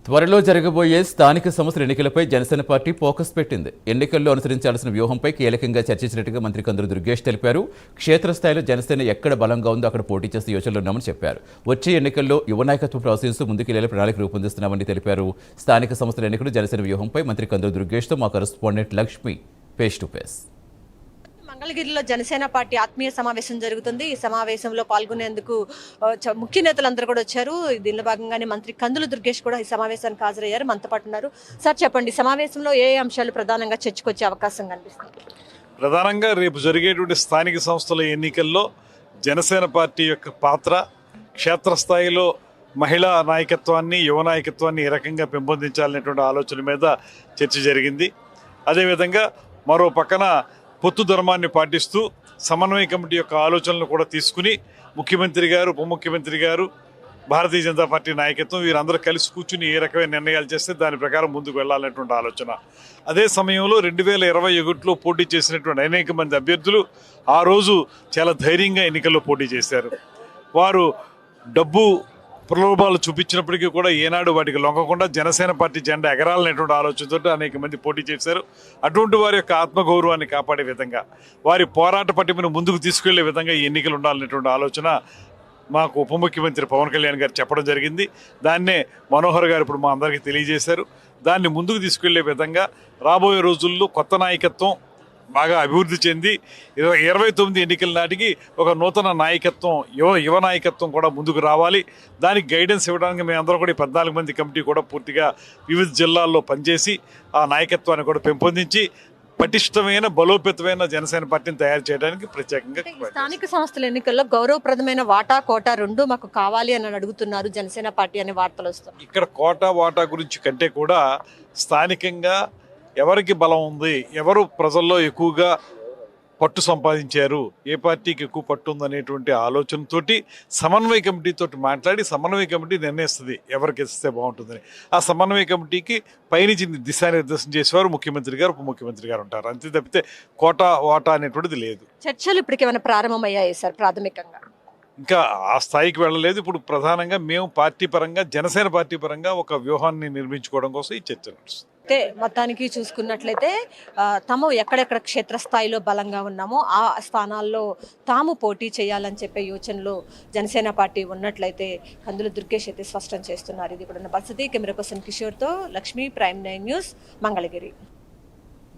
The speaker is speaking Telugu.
త్వరలో జరగబోయే స్థానిక సంస్థల ఎన్నికలపై జనసేన పార్టీ ఫోకస్ పెట్టింది. ఎన్నికల్లో అనుసరించాల్సిన వ్యూహంపై కీలకంగా చర్చించినట్టుగా మంత్రి కందులు దుర్గేష్ తెలిపారు. క్షేత్రస్థాయిలో జనసేన ఎక్కడ బలంగా ఉందో అక్కడ పోటీ చేసే యోచనలో ఉన్నామని చెప్పారు. వచ్చే ఎన్నికల్లో యువ నాయకత్వం ప్రోత్సహిస్తూ ముందుకెళ్లే ప్రణాళిక రూపొందిస్తున్నామని తెలిపారు. స్థానిక సంస్థల ఎన్నికలు జనసేన వ్యూహంపై మంత్రి కందులు దుర్గేష్తో మా correspondent Lakshmi face to face. మంగళగిరిలో జనసేన పార్టీ ఆత్మీయ సమావేశం జరుగుతుంది. ఈ సమావేశంలో పాల్గొనేందుకు ముఖ్య నేతలందరూ కూడా వచ్చారు. దీనిలో భాగంగానే మంత్రి కందులు దుర్గేష్ కూడా ఈ సమావేశానికి హాజరయ్యారు. మనతో పాటు ఉన్నారు. సార్ చెప్పండి, సమావేశంలో ఏ అంశాలు ప్రధానంగా చర్చకొచ్చే అవకాశం కనిపిస్తుంది? ప్రధానంగా రేపు జరిగేటువంటి స్థానిక సంస్థల ఎన్నికల్లో జనసేన పార్టీ యొక్క పాత్ర, క్షేత్రస్థాయిలో మహిళా నాయకత్వాన్ని, యువ నాయకత్వాన్ని ఏ రకంగా పెంపొందించాలనేటువంటి ఆలోచన మీద చర్చ జరిగింది. అదేవిధంగా మరో పక్కన పొత్తు ధర్మాన్ని పాటిస్తూ సమన్వయ కమిటీ యొక్క ఆలోచనలు కూడా తీసుకుని ముఖ్యమంత్రి గారు, ఉప ముఖ్యమంత్రి గారు, భారతీయ జనతా పార్టీ నాయకత్వం వీరందరూ కలిసి కూర్చుని ఏ రకమైన నిర్ణయాలు చేస్తే దాని ప్రకారం ముందుకు వెళ్ళాలనేటువంటి ఆలోచన. అదే సమయంలో 2021లో పోటీ చేసినటువంటి అనేక మంది అభ్యర్థులు ఆ రోజు చాలా ధైర్యంగా ఎన్నికల్లో పోటీ చేశారు. వారు డబ్బు ప్రలోభాలు చూపించినప్పటికీ కూడా ఏనాడు వాటికి లొంగకుండా జనసేన పార్టీ జెండా ఎగరాలనేటువంటి ఆలోచనతో అనేక మంది పోటీ చేశారు. అటువంటి వారి యొక్క ఆత్మగౌరవాన్ని కాపాడే విధంగా, వారి పోరాట పటిమను ముందుకు తీసుకెళ్లే విధంగా ఈ ఎన్నికలు ఉండాలనేటువంటి ఆలోచన మాకు ఉప ముఖ్యమంత్రి పవన్ కళ్యాణ్ గారు చెప్పడం జరిగింది. దాన్నే మనోహర్ గారు ఇప్పుడు మా అందరికీ తెలియజేశారు. దాన్ని ముందుకు తీసుకెళ్లే విధంగా రాబోయే రోజుల్లో కొత్త నాయకత్వం బాగా అభివృద్ధి చెంది 2029 ఎన్నికల నాటికి ఒక నూతన నాయకత్వం, యువ నాయకత్వం కూడా ముందుకు రావాలి. దానికి గైడెన్స్ ఇవ్వడానికి మేమందరం కూడా 14 మంది కమిటీ కూడా పూర్తిగా వివిధ జిల్లాల్లో పనిచేసి ఆ నాయకత్వాన్ని కూడా పెంపొందించి పటిష్టమైన, బలోపేతమైన జనసేన పార్టీని తయారు చేయడానికి ప్రత్యేకంగా స్థానిక సంస్థల ఎన్నికల్లో గౌరవప్రదమైన వాటా, కోటా రెండు మాకు కావాలి అని అడుగుతున్నారు జనసేన పార్టీ అనే వార్తలు వస్తాయి. ఇక్కడ కోటా, వాటా గురించి కంటే కూడా స్థానికంగా ఎవరికి బలం ఉంది, ఎవరు ప్రజల్లో ఎక్కువగా పట్టు సంపాదించారు, ఏ పార్టీకి ఎక్కువ పట్టు ఉందనేటువంటి ఆలోచనతోటి సమన్వయ కమిటీతో మాట్లాడి సమన్వయ కమిటీ నిర్ణయిస్తుంది ఎవరికి ఇస్తే బాగుంటుందని. ఆ సమన్వయ కమిటీకి పైనుంచి దిశానిర్దేశం చేసేవారు ముఖ్యమంత్రి గారు, ఉప ముఖ్యమంత్రి గారు ఉంటారు. అంతే తప్పితే కోటా, వాటా అనేటువంటిది లేదు. చర్చలు ఇప్పటికేమైనా ప్రారంభమయ్యాయి సార్? ప్రాథమికంగా ఇంకా ఆ స్థాయికి వెళ్ళలేదు. ఇప్పుడు ప్రధానంగా మేము పార్టీ పరంగా, జనసేన పార్టీ పరంగా ఒక వ్యూహాన్ని నిర్మించుకోవడం కోసం ఈ చర్చ నడుస్తుంది. అయితే మొత్తానికి చూసుకున్నట్లయితే తాము ఎక్కడెక్కడ క్షేత్రస్థాయిలో బలంగా ఉన్నామో ఆ స్థానాల్లో తాము పోటీ చేయాలని చెప్పే యోచనలో జనసేన పార్టీ ఉన్నట్లయితే కందులు దుర్గేష్ అయితే స్పష్టం చేస్తున్నారు. ఇది కూడా పరిస్థితి. కెమెరా పర్సన్ కిషోర్తో లక్ష్మీ, ప్రైమ్ 9 న్యూస్, మంగళగిరి.